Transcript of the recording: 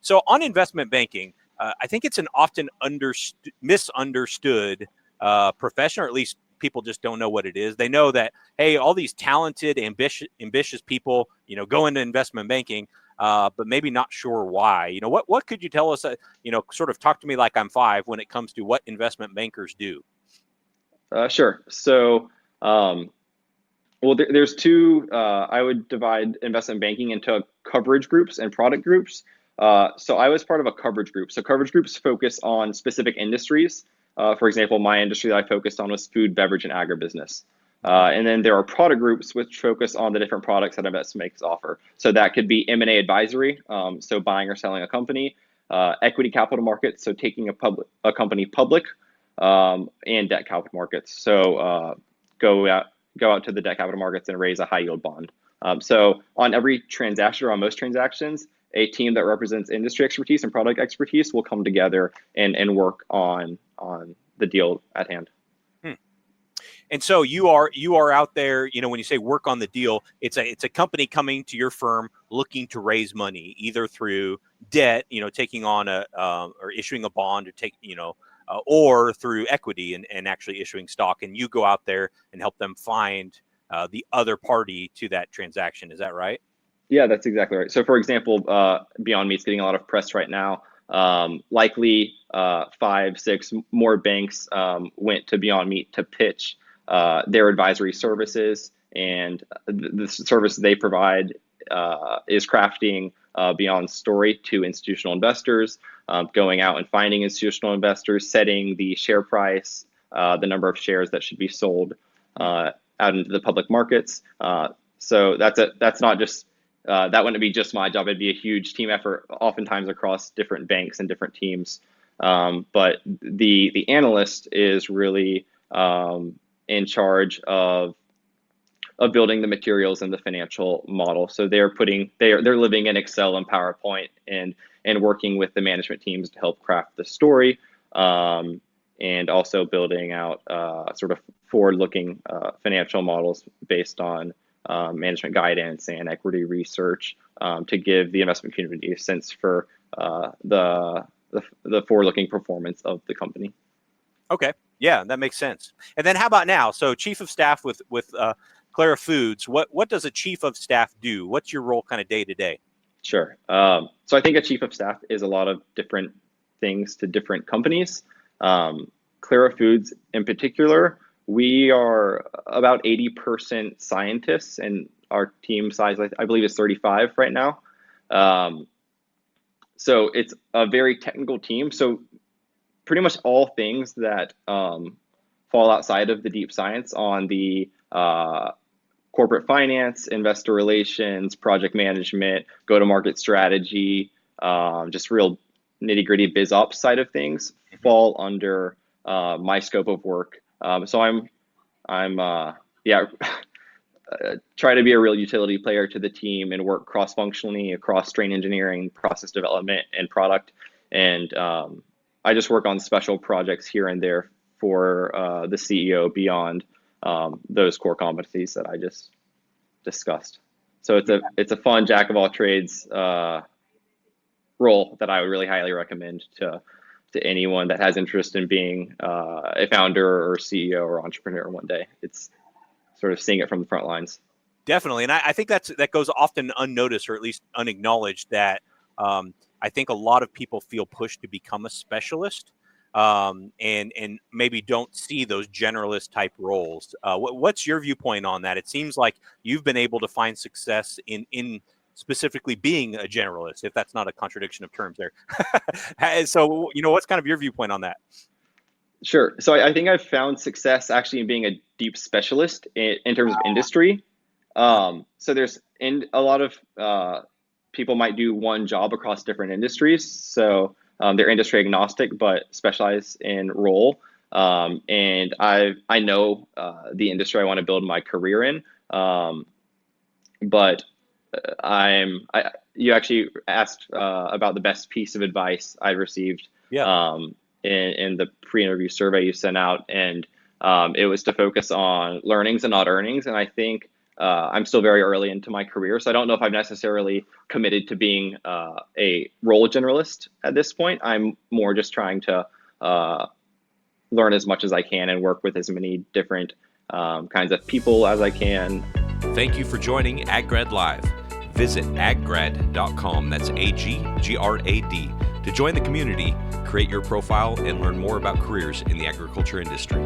So on investment banking, I think it's an often misunderstood profession, or at least people just don't know what it is. They know that, hey, all these talented, ambitious people, go into investment banking, but maybe not sure why. What could you tell us? Sort of talk to me like I'm 5 when it comes to what investment bankers do. Sure. So, well, there's two. I would divide investment banking into coverage groups and product groups. So I was part of a coverage group. So coverage groups focus on specific industries. For example, my industry that I focused on was food, beverage, and agribusiness. And then there are product groups which focus on the different products that investment banks offer. So that could be M&A advisory, so buying or selling a company, equity capital markets, so taking a company public, and debt capital markets. So go out to the debt capital markets and raise a high yield bond. So on every transaction, or on most transactions, a team that represents industry expertise and product expertise will come together and work on the deal at hand. And so you are out there, when you say work on the deal, it's a company coming to your firm looking to raise money, either through debt, taking on or issuing a bond, or or through equity and actually issuing stock. And you go out there and help them find the other party to that transaction. Is that right? Yeah, that's exactly right. So for example, Beyond Meat's getting a lot of press right now. Likely 5, 6 more banks went to Beyond Meat to pitch their advisory services, and the service they provide is crafting Beyond's story to institutional investors, going out and finding institutional investors, setting the share price, the number of shares that should be sold out into the public markets. So that's not just that wouldn't be just my job. It'd be a huge team effort, oftentimes across different banks and different teams. But the analyst is really in charge of building the materials and the financial model. So they're living in Excel and PowerPoint and working with the management teams to help craft the story, and also building out sort of forward-looking financial models based on management guidance and equity research, to give the investment community a sense for the forward-looking performance of the company. Okay, yeah, that makes sense. And then how about now? So chief of staff with Clara Foods. What does a chief of staff do? What's your role kind of day to day? Sure. So I think a chief of staff is a lot of different things to different companies. Clara Foods in particular, we are about 80% scientists, and our team size, I believe, is 35 right now. So it's a very technical team. So pretty much all things that fall outside of the deep science on the corporate finance, investor relations, project management, go-to-market strategy, just real nitty-gritty biz ops side of things fall under my scope of work. So I'm try to be a real utility player to the team and work cross-functionally across strain engineering, process development, and product. And I just work on special projects here and there for the CEO beyond those core competencies that I just discussed. So it's a fun jack of all trades role that I would really highly recommend to anyone that has interest in being a founder or CEO or entrepreneur one day. It's sort of seeing it from the front lines. Definitely. And I think that goes often unnoticed, or at least unacknowledged, that I think a lot of people feel pushed to become a specialist, and maybe don't see those generalist type roles. What's your viewpoint on that? It seems like you've been able to find success in specifically being a generalist, if that's not a contradiction of terms there. So, what's kind of your viewpoint on that? Sure. So I think I've found success actually in being a deep specialist in terms of industry. So there's a lot of people might do one job across different industries. So they're industry agnostic, but specialize in role. And I know the industry I want to build my career in. But you actually asked about the best piece of advice I received. Yeah. In the pre-interview survey you sent out, and it was to focus on learnings and not earnings. And I think I'm still very early into my career, so I don't know if I'm necessarily committed to being a role generalist at this point. I'm more just trying to learn as much as I can and work with as many different kinds of people as I can. Thank you for joining AgGrad Live. Visit aggrad.com, that's AGGRAD, to join the community, create your profile, and learn more about careers in the agriculture industry.